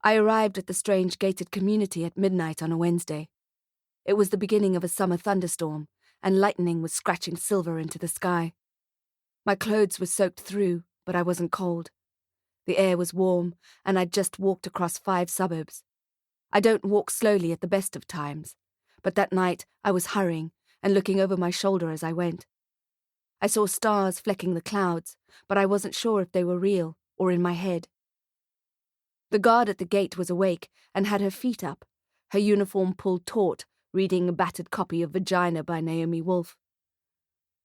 I arrived at the strange gated community at midnight on a Wednesday. It was the beginning of a summer thunderstorm, and lightning was scratching silver into the sky. My clothes were soaked through, but I wasn't cold. The air was warm, and I'd just walked across 5 suburbs. I don't walk slowly at the best of times, but that night I was hurrying and looking over my shoulder as I went. I saw stars flecking the clouds, but I wasn't sure if they were real or in my head. The guard at the gate was awake and had her feet up, her uniform pulled taut, reading a battered copy of Vagina by Naomi Wolf.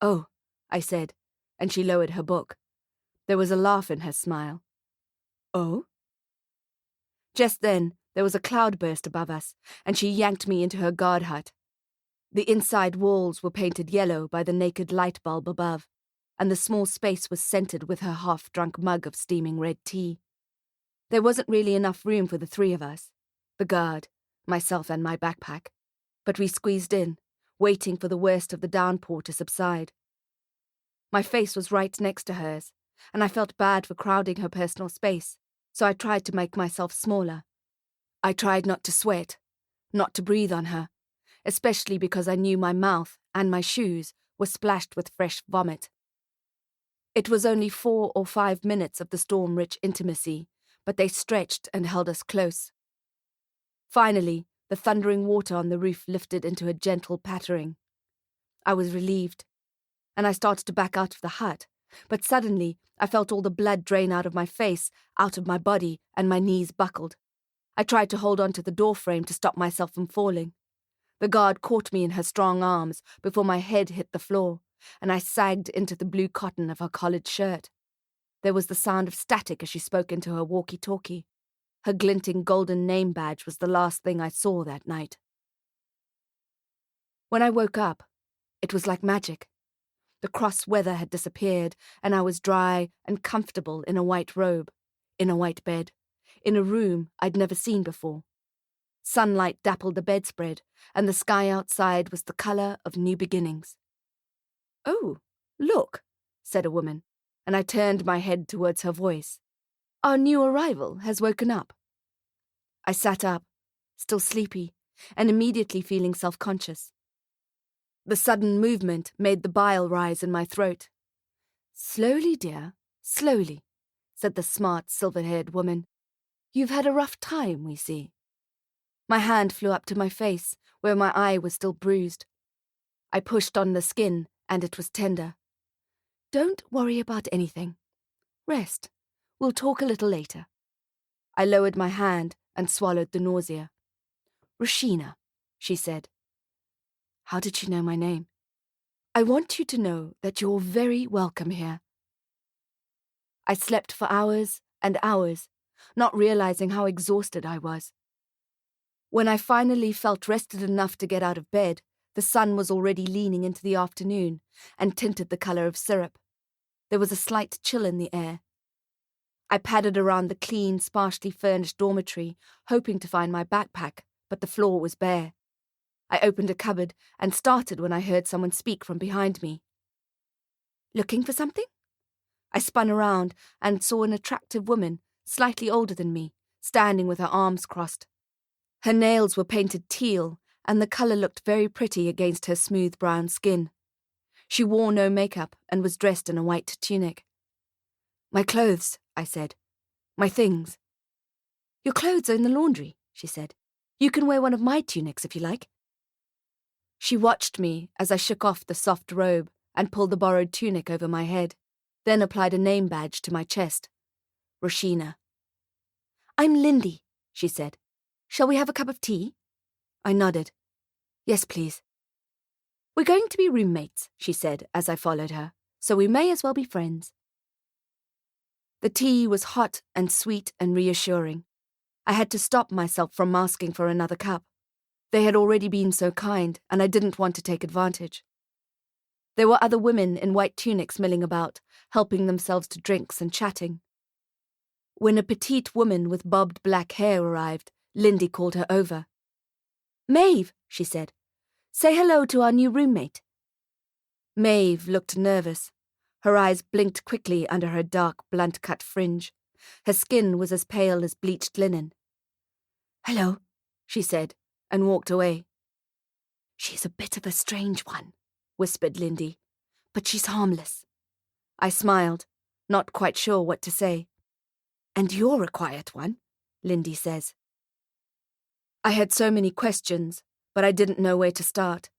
"Oh," I said, and she lowered her book. There was a laugh in her smile. "Oh?" Just then, there was a cloudburst above us, and she yanked me into her guard hut. The inside walls were painted yellow by the naked light bulb above, and the small space was scented with her half-drunk mug of steaming red tea. There wasn't really enough room for the 3 of us, the guard, myself and my backpack, but we squeezed in, waiting for the worst of the downpour to subside. My face was right next to hers, and I felt bad for crowding her personal space, so I tried to make myself smaller. I tried not to sweat, not to breathe on her, especially because I knew my mouth and my shoes were splashed with fresh vomit. It was only 4 or 5 minutes of the storm-rich intimacy, but they stretched and held us close. Finally, the thundering water on the roof lifted into a gentle pattering. I was relieved, and I started to back out of the hut, but suddenly I felt all the blood drain out of my face, out of my body, and my knees buckled. I tried to hold on to the doorframe to stop myself from falling. The guard caught me in her strong arms before my head hit the floor, and I sagged into the blue cotton of her collared shirt. There was the sound of static as she spoke into her walkie-talkie. Her glinting golden name badge was the last thing I saw that night. When I woke up, it was like magic. The cross weather had disappeared, and I was dry and comfortable in a white robe, in a white bed, in a room I'd never seen before. Sunlight dappled the bedspread, and the sky outside was the color of new beginnings. "Oh, look," said a woman, and I turned my head towards her voice. "Our new arrival has woken up." I sat up, still sleepy, and immediately feeling self-conscious. The sudden movement made the bile rise in my throat. "Slowly, dear, slowly," said the smart, silver-haired woman. "You've had a rough time, we see." My hand flew up to my face, where my eye was still bruised. I pushed on the skin, and it was tender. "Don't worry about anything. Rest. We'll talk a little later." I lowered my hand and swallowed the nausea. "Rashina," she said. How did she know my name? "I want you to know that you're very welcome here." I slept for hours and hours, not realizing how exhausted I was. When I finally felt rested enough to get out of bed, the sun was already leaning into the afternoon and tinted the color of syrup. There was a slight chill in the air. I padded around the clean, sparsely furnished dormitory, hoping to find my backpack, but the floor was bare. I opened a cupboard and started when I heard someone speak from behind me. "Looking for something?" I spun around and saw an attractive woman, slightly older than me, standing with her arms crossed. Her nails were painted teal, and the color looked very pretty against her smooth brown skin. She wore no makeup and was dressed in a white tunic. "My clothes," I said. "My things." "Your clothes are in the laundry," she said. "You can wear one of my tunics if you like." She watched me as I shook off the soft robe and pulled the borrowed tunic over my head, then applied a name badge to my chest. Rashina. "I'm Lindy," she said. "Shall we have a cup of tea?" I nodded. "Yes, please." "We're going to be roommates," she said as I followed her, "so we may as well be friends." The tea was hot and sweet and reassuring. I had to stop myself from asking for another cup. They had already been so kind, and I didn't want to take advantage. There were other women in white tunics milling about, helping themselves to drinks and chatting. When a petite woman with bobbed black hair arrived, Lindy called her over. "Maeve," she said, "say hello to our new roommate." Maeve looked nervous. Her eyes blinked quickly under her dark, blunt-cut fringe. Her skin was as pale as bleached linen. Hello, she said, and walked away. She's a bit of a strange one, whispered Lindy, but she's harmless. I smiled, not quite sure what to say. And you're a quiet one, Lindy says. I had so many questions, but I didn't know where to start.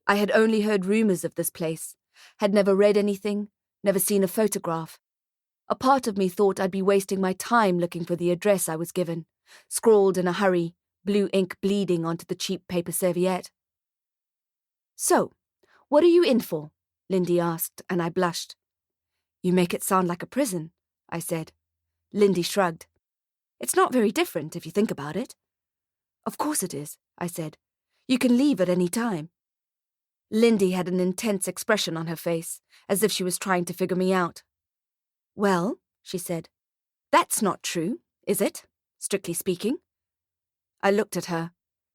I had only heard rumours of this place, had never read anything, never seen a photograph. A part of me thought I'd be wasting my time looking for the address I was given, scrawled in a hurry, blue ink bleeding onto the cheap paper serviette. So, what are you in for? Lindy asked, and I blushed. You make it sound like a prison, I said. Lindy shrugged. It's not very different if you think about it. Of course it is, I said. You can leave at any time. Lindy had an intense expression on her face, as if she was trying to figure me out. Well, she said, that's not true, is it, strictly speaking? I looked at her,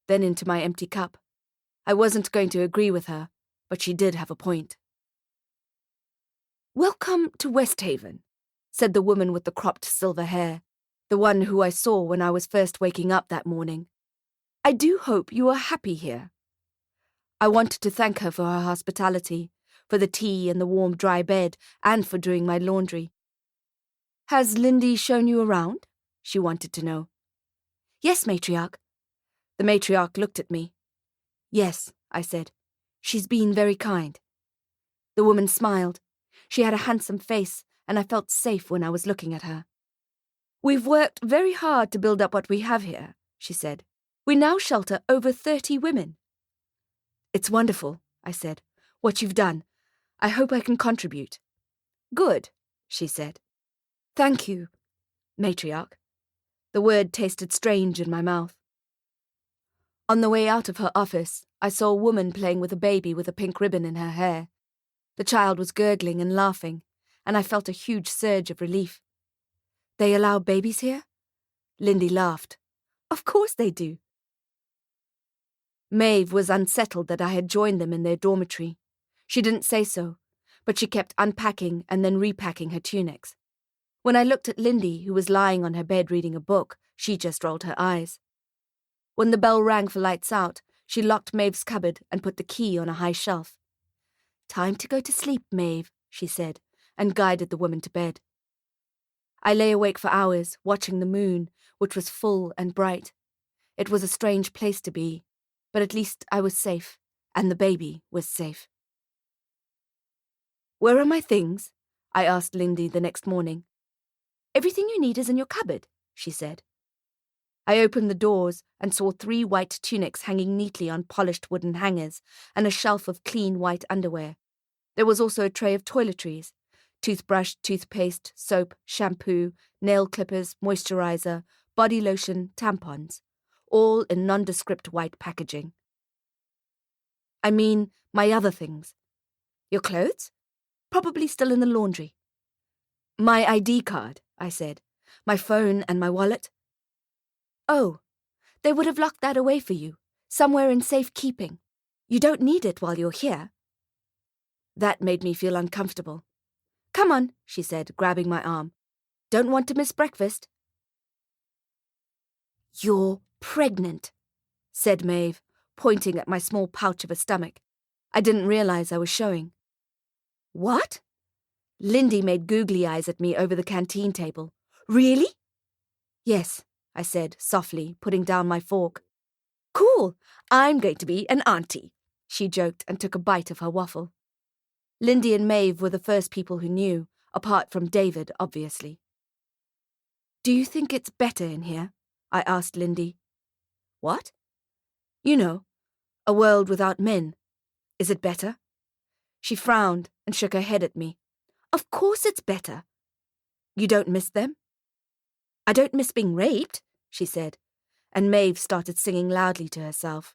then into my empty cup. I wasn't going to agree with her, but she did have a point. Welcome to Westhaven, said the woman with the cropped silver hair, the one who I saw when I was first waking up that morning. I do hope you are happy here. I wanted to thank her for her hospitality, for the tea and the warm dry bed, and for doing my laundry. Has Lindy shown you around? She wanted to know. Yes, matriarch. The matriarch looked at me. Yes, I said. She's been very kind. The woman smiled. She had a handsome face, and I felt safe when I was looking at her. We've worked very hard to build up what we have here, she said. We now shelter over 30 women. It's wonderful, I said, what you've done. I hope I can contribute. Good, she said. Thank you, matriarch. The word tasted strange in my mouth. On the way out of her office, I saw a woman playing with a baby with a pink ribbon in her hair. The child was gurgling and laughing, and I felt a huge surge of relief. They allow babies here? Lindy laughed. Of course they do. Maeve was unsettled that I had joined them in their dormitory. She didn't say so, but she kept unpacking and then repacking her tunics. When I looked at Lindy, who was lying on her bed reading a book, she just rolled her eyes. When the bell rang for lights out, she locked Maeve's cupboard and put the key on a high shelf. Time to go to sleep, Maeve, she said, and guided the woman to bed. I lay awake for hours, watching the moon, which was full and bright. It was a strange place to be, but at least I was safe, and the baby was safe. Where are my things? I asked Lindy the next morning. Everything you need is in your cupboard, she said. I opened the doors and saw 3 white tunics hanging neatly on polished wooden hangers and a shelf of clean white underwear. There was also a tray of toiletries: toothbrush, toothpaste, soap, shampoo, nail clippers, moisturizer, body lotion, tampons, all in nondescript white packaging. I mean, my other things. Your clothes? Probably still in the laundry. My ID card, I said. My phone and my wallet. Oh, they would have locked that away for you, somewhere in safe keeping. You don't need it while you're here. That made me feel uncomfortable. Come on, she said, grabbing my arm. Don't want to miss breakfast? You're pregnant, said Maeve, pointing at my small pouch of a stomach. I didn't realize I was showing. What? Lindy made googly eyes at me over the canteen table. Really? Yes, I said softly, putting down my fork. Cool, I'm going to be an auntie, she joked and took a bite of her waffle. Lindy and Maeve were the first people who knew, apart from David, obviously. Do you think it's better in here? I asked Lindy. What? You know, a world without men. Is it better? She frowned and shook her head at me. Of course it's better. You don't miss them? I don't miss being raped, she said, and Maeve started singing loudly to herself.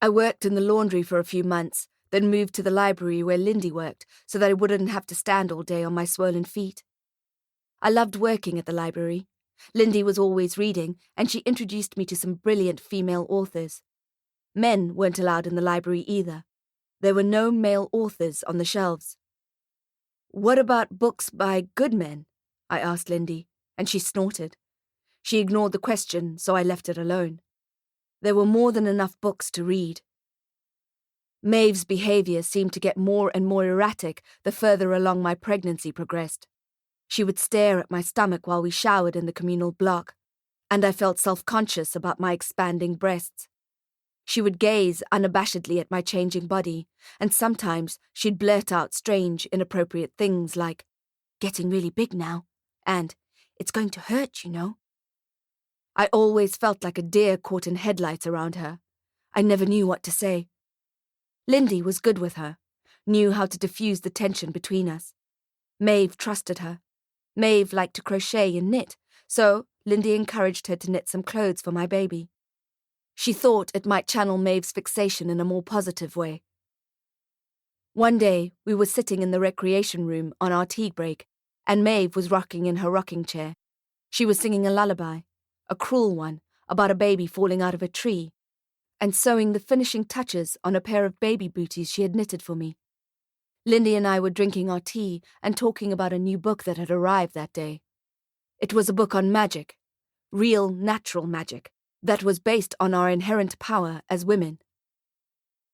I worked in the laundry for a few months, then moved to the library where Lindy worked so that I wouldn't have to stand all day on my swollen feet. I loved working at the library. Lindy was always reading, and she introduced me to some brilliant female authors. Men weren't allowed in the library either. There were no male authors on the shelves. What about books by good men? I asked Lindy, and she snorted. She ignored the question, so I left it alone. There were more than enough books to read. Maeve's behavior seemed to get more and more erratic the further along my pregnancy progressed. She would stare at my stomach while we showered in the communal block, and I felt self-conscious about my expanding breasts. She would gaze unabashedly at my changing body, and sometimes she'd blurt out strange, inappropriate things like, "Getting really big now," and "It's going to hurt, you know." I always felt like a deer caught in headlights around her. I never knew what to say. Lindy was good with her, knew how to diffuse the tension between us. Maeve trusted her. Maeve liked to crochet and knit, so Lindy encouraged her to knit some clothes for my baby. She thought it might channel Maeve's fixation in a more positive way. One day, we were sitting in the recreation room on our tea break, and Maeve was rocking in her rocking chair. She was singing a lullaby, a cruel one, about a baby falling out of a tree, and sewing the finishing touches on a pair of baby booties she had knitted for me. Lindy and I were drinking our tea and talking about a new book that had arrived that day. It was a book on magic, real natural magic, that was based on our inherent power as women.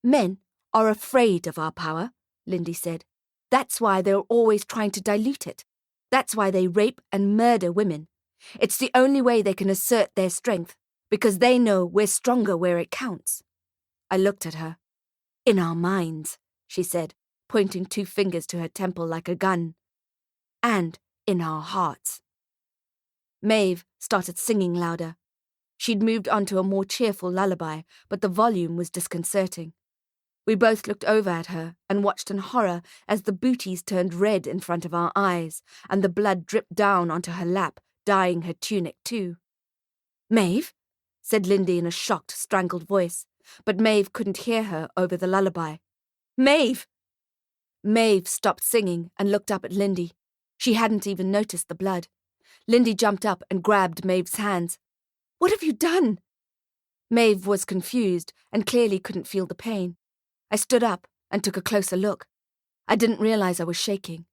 "Men are afraid of our power," Lindy said. "That's why they're always trying to dilute it. That's why they rape and murder women. It's the only way they can assert their strength, because they know we're stronger where it counts." I looked at her. "In our minds," she said, pointing 2 fingers to her temple like a gun. "And in our hearts." Maeve started singing louder. She'd moved on to a more cheerful lullaby, but the volume was disconcerting. We both looked over at her and watched in horror as the booties turned red in front of our eyes, and the blood dripped down onto her lap, dyeing her tunic too. "Maeve?" said Lindy in a shocked, strangled voice, but Maeve couldn't hear her over the lullaby. "Maeve!" Maeve stopped singing and looked up at Lindy. She hadn't even noticed the blood. Lindy jumped up and grabbed Maeve's hands. "What have you done?" Maeve was confused and clearly couldn't feel the pain. I stood up and took a closer look. I didn't realize I was shaking.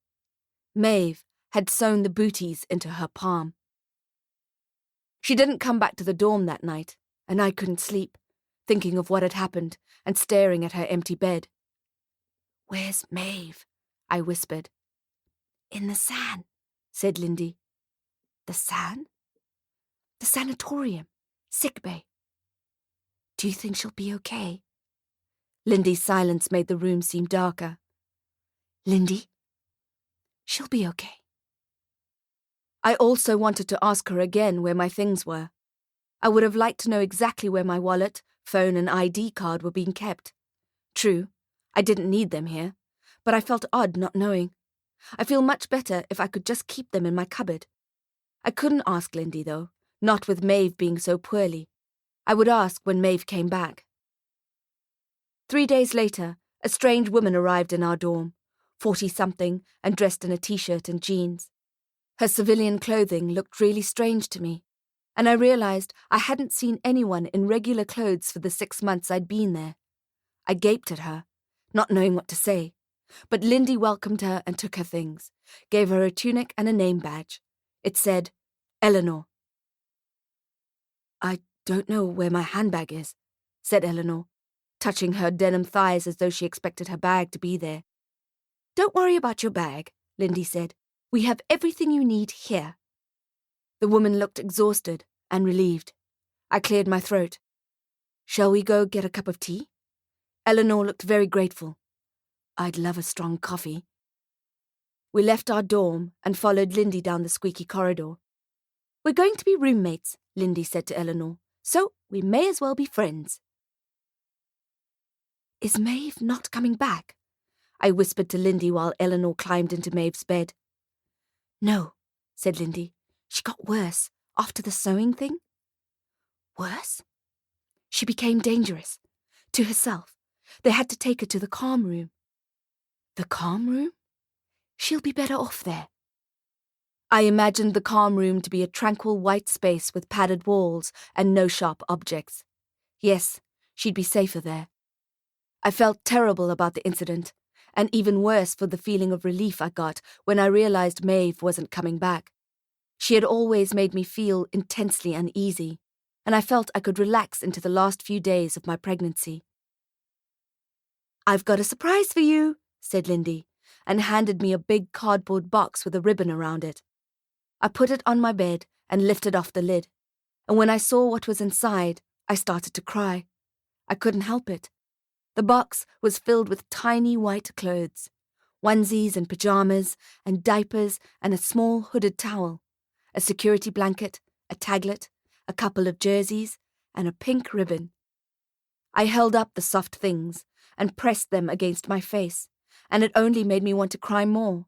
Maeve had sewn the booties into her palm. She didn't come back to the dorm that night, and I couldn't sleep, thinking of what had happened and staring at her empty bed. "Where's Maeve?" I whispered. "In the san," said Lindy. "The san?" "The sanatorium. Sick bay." "Do you think she'll be okay?" Lindy's silence made the room seem darker. "Lindy, she'll be okay." I also wanted to ask her again where my things were. I would have liked to know exactly where my wallet, phone, and ID card were being kept. True, I didn't need them here, but I felt odd not knowing. I feel much better if I could just keep them in my cupboard. I couldn't ask Lindy, though, not with Maeve being so poorly. I would ask when Maeve came back. 3 days later, a strange woman arrived in our dorm, 40-something and dressed in a t-shirt and jeans. Her civilian clothing looked really strange to me, and I realized I hadn't seen anyone in regular clothes for the 6 months I'd been there. I gaped at her, not knowing what to say, but Lindy welcomed her and took her things, gave her a tunic and a name badge. It said, Eleanor. "I don't know where my handbag is," said Eleanor, touching her denim thighs as though she expected her bag to be there. "Don't worry about your bag," Lindy said. "We have everything you need here." The woman looked exhausted and relieved. I cleared my throat. "Shall we go get a cup of tea?" Eleanor looked very grateful. "I'd love a strong coffee." We left our dorm and followed Lindy down the squeaky corridor. "We're going to be roommates," Lindy said to Eleanor, "so we may as well be friends." "Is Maeve not coming back?" I whispered to Lindy while Eleanor climbed into Maeve's bed. "No," said Lindy. "She got worse after the sewing thing." "Worse?" "She became dangerous. To herself. They had to take her to the calm room." "The calm room?" "She'll be better off there." I imagined the calm room to be a tranquil white space with padded walls and no sharp objects. Yes, she'd be safer there. I felt terrible about the incident, and even worse for the feeling of relief I got when I realized Maeve wasn't coming back. She had always made me feel intensely uneasy, and I felt I could relax into the last few days of my pregnancy. "I've got a surprise for you," said Lindy, and handed me a big cardboard box with a ribbon around it. I put it on my bed and lifted off the lid, and when I saw what was inside, I started to cry. I couldn't help it. The box was filled with tiny white clothes, onesies and pajamas and diapers and a small hooded towel, a security blanket, a taglet, a couple of jerseys, and a pink ribbon. I held up the soft things and pressed them against my face, and it only made me want to cry more.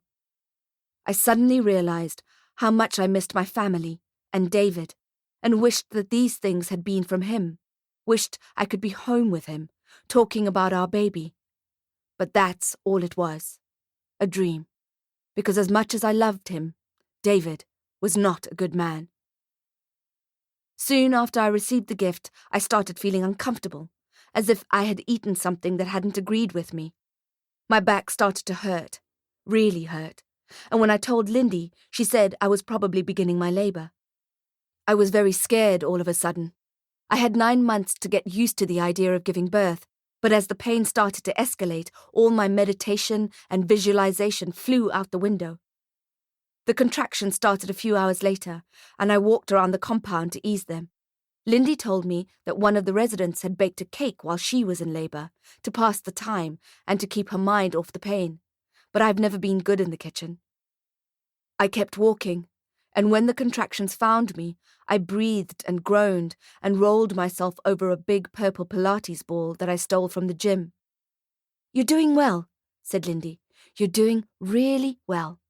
I suddenly realized how much I missed my family and David, and wished that these things had been from him, wished I could be home with him, talking about our baby. But that's all it was, a dream, because as much as I loved him, David was not a good man. Soon after I received the gift, I started feeling uncomfortable, as if I had eaten something that hadn't agreed with me. My back started to hurt, really hurt, and when I told Lindy, she said I was probably beginning my labor. I was very scared all of a sudden. I had 9 months to get used to the idea of giving birth, but as the pain started to escalate, all my meditation and visualization flew out the window. The contractions started a few hours later, and I walked around the compound to ease them. Lindy told me that one of the residents had baked a cake while she was in labor, to pass the time and to keep her mind off the pain, but I've never been good in the kitchen. I kept walking, and when the contractions found me, I breathed and groaned and rolled myself over a big purple Pilates ball that I stole from the gym. "You're doing well," said Lindy. "You're doing really well."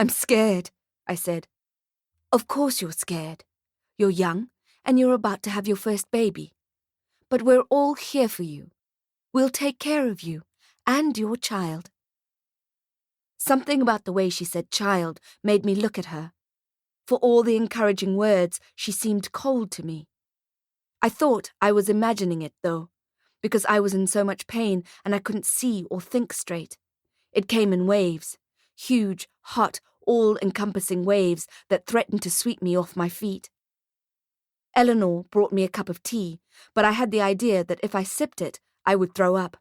"I'm scared," I said. "Of course you're scared. You're young, and you're about to have your first baby. But we're all here for you. We'll take care of you and your child." Something about the way she said child made me look at her. For all the encouraging words, she seemed cold to me. I thought I was imagining it, though, because I was in so much pain and I couldn't see or think straight. It came in waves, huge, hot, all-encompassing waves that threatened to sweep me off my feet. Eleanor brought me a cup of tea, but I had the idea that if I sipped it, I would throw up.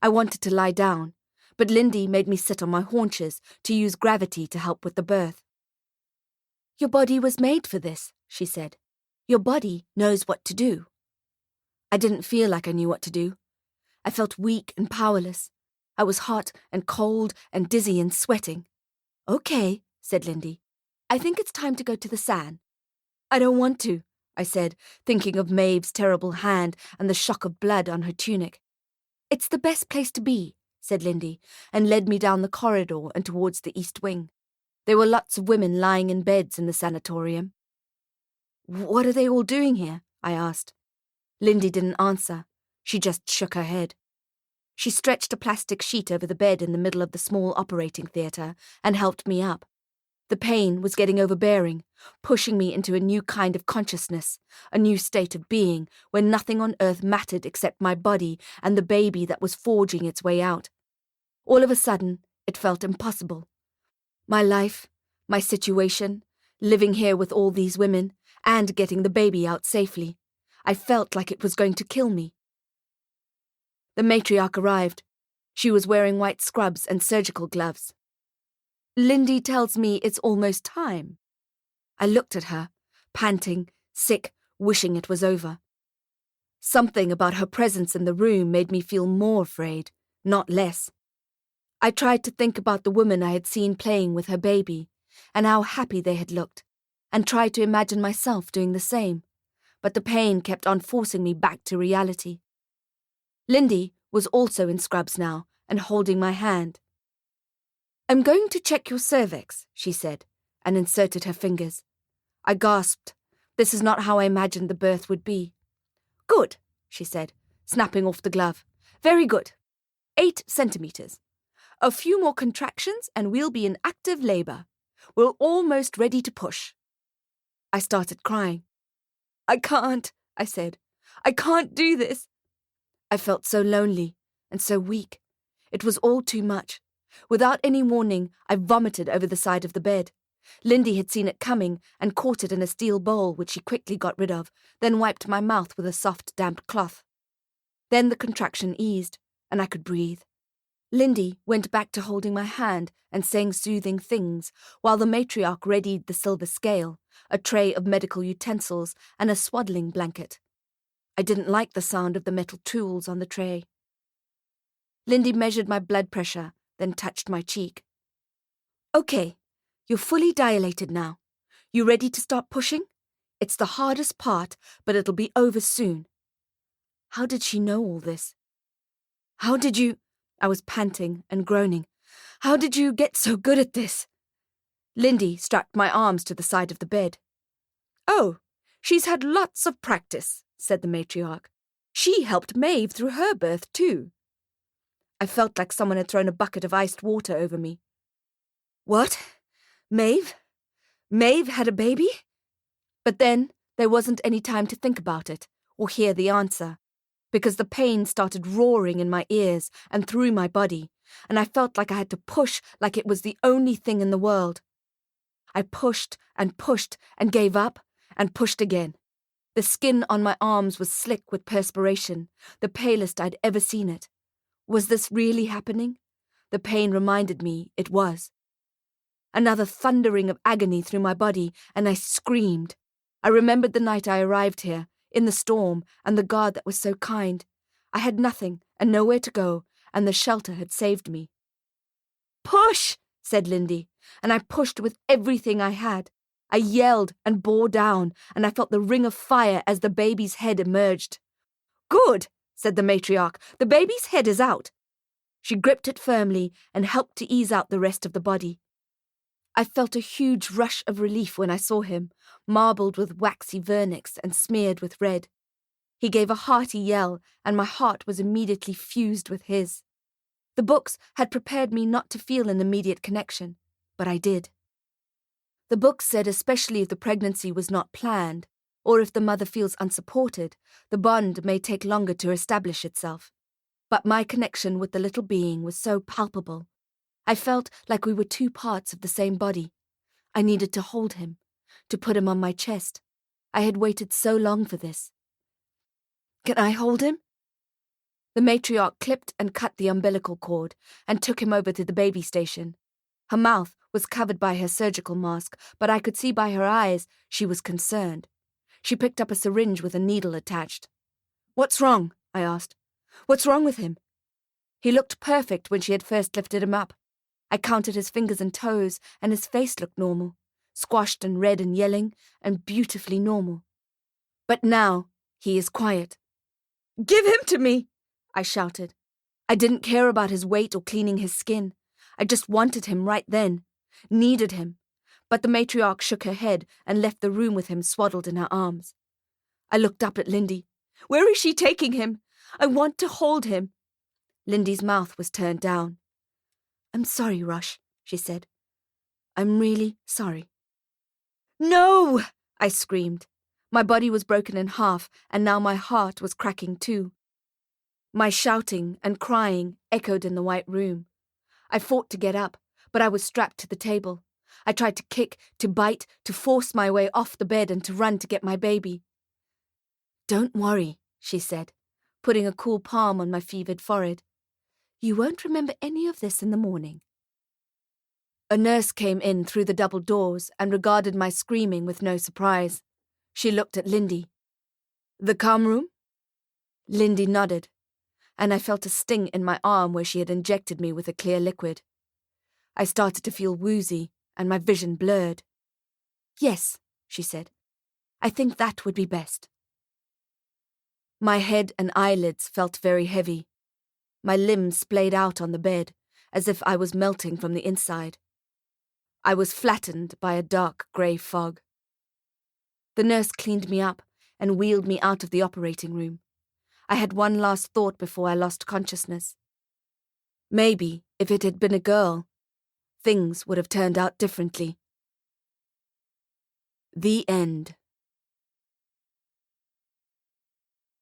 I wanted to lie down, but Lindy made me sit on my haunches to use gravity to help with the birth. "Your body was made for this," she said. "Your body knows what to do." I didn't feel like I knew what to do. I felt weak and powerless. I was hot and cold and dizzy and sweating. "Okay," said Lindy. "I think it's time to go to the sand." "I don't want to," I said, thinking of Maeve's terrible hand and the shock of blood on her tunic. "It's the best place to be," said Lindy, and led me down the corridor and towards the east wing. There were lots of women lying in beds in the sanatorium. "What are they all doing here?" I asked. Lindy didn't answer. She just shook her head. She stretched a plastic sheet over the bed in the middle of the small operating theatre and helped me up. The pain was getting overbearing, pushing me into a new kind of consciousness, a new state of being where nothing on earth mattered except my body and the baby that was forging its way out. All of a sudden, it felt impossible. My life, my situation, living here with all these women, and getting the baby out safely. I felt like it was going to kill me. The matriarch arrived. She was wearing white scrubs and surgical gloves. "Lindy tells me it's almost time." I looked at her, panting, sick, wishing it was over. Something about her presence in the room made me feel more afraid, not less. I tried to think about the woman I had seen playing with her baby, and how happy they had looked, and tried to imagine myself doing the same, but the pain kept on forcing me back to reality. Lindy was also in scrubs now, and holding my hand. "I'm going to check your cervix," she said, and inserted her fingers. I gasped. This is not how I imagined the birth would be. "Good," she said, snapping off the glove. "Very good. 8 centimeters. A few more contractions and we'll be in active labor. We're almost ready to push." I started crying. "I can't," I said. "I can't do this." I felt so lonely and so weak. It was all too much. Without any warning, I vomited over the side of the bed. Lindy had seen it coming and caught it in a steel bowl, which she quickly got rid of, then wiped my mouth with a soft, damp cloth. Then the contraction eased, and I could breathe. Lindy went back to holding my hand and saying soothing things, while the matriarch readied the silver scale, a tray of medical utensils, and a swaddling blanket. I didn't like the sound of the metal tools on the tray. Lindy measured my blood pressure, then touched my cheek. "Okay, you're fully dilated now. You ready to start pushing? It's the hardest part, but it'll be over soon." How did she know all this? "How did you—" I was panting and groaning. "How did you get so good at this?" Lindy strapped my arms to the side of the bed. "Oh, she's had lots of practice," said the matriarch. "She helped Maeve through her birth, too." I felt like someone had thrown a bucket of iced water over me. "What? Maeve? Maeve had a baby?" But then there wasn't any time to think about it or hear the answer, because the pain started roaring in my ears and through my body, and I felt like I had to push like it was the only thing in the world. I pushed and gave up and pushed again. The skin on my arms was slick with perspiration, the palest I'd ever seen it. Was this really happening? The pain reminded me it was. Another thundering of agony through my body, and I screamed. I remembered the night I arrived here, in the storm, and the God that was so kind. I had nothing and nowhere to go, and the shelter had saved me. "Push!" said Lindy, and I pushed with everything I had. I yelled and bore down, and I felt the ring of fire as the baby's head emerged. "Good," said the matriarch. "The baby's head is out." She gripped it firmly and helped to ease out the rest of the body. I felt a huge rush of relief when I saw him, marbled with waxy vernix and smeared with red. He gave a hearty yell, and my heart was immediately fused with his. The books had prepared me not to feel an immediate connection, but I did. The books said especially if the pregnancy was not planned, or if the mother feels unsupported, the bond may take longer to establish itself. But my connection with the little being was so palpable. I felt like we were two parts of the same body. I needed to hold him, to put him on my chest. I had waited so long for this. "Can I hold him?" The matriarch clipped and cut the umbilical cord and took him over to the baby station. Her mouth was covered by her surgical mask, but I could see by her eyes she was concerned. She picked up a syringe with a needle attached. "What's wrong?" I asked. "What's wrong with him?" He looked perfect when she had first lifted him up. I counted his fingers and toes, and his face looked normal, squashed and red and yelling, and beautifully normal. But now he is quiet. "Give him to me!" I shouted. I didn't care about his weight or cleaning his skin. I just wanted him right then, needed him. But the matriarch shook her head and left the room with him swaddled in her arms. I looked up at Lindy. "Where is she taking him? I want to hold him." Lindy's mouth was turned down. "I'm sorry, Rush," she said. "I'm really sorry." "No!" I screamed. My body was broken in half, and now my heart was cracking too. My shouting and crying echoed in the white room. I fought to get up, but I was strapped to the table. I tried to kick, to bite, to force my way off the bed and to run to get my baby. "Don't worry," she said, putting a cool palm on my fevered forehead. "You won't remember any of this in the morning." A nurse came in through the double doors and regarded my screaming with no surprise. She looked at Lindy. "The calm room?" Lindy nodded, and I felt a sting in my arm where she had injected me with a clear liquid. I started to feel woozy, and my vision blurred. "Yes," she said. "I think that would be best." My head and eyelids felt very heavy. My limbs splayed out on the bed, as if I was melting from the inside. I was flattened by a dark grey fog. The nurse cleaned me up and wheeled me out of the operating room. I had one last thought before I lost consciousness. Maybe, if it had been a girl, things would have turned out differently. The end.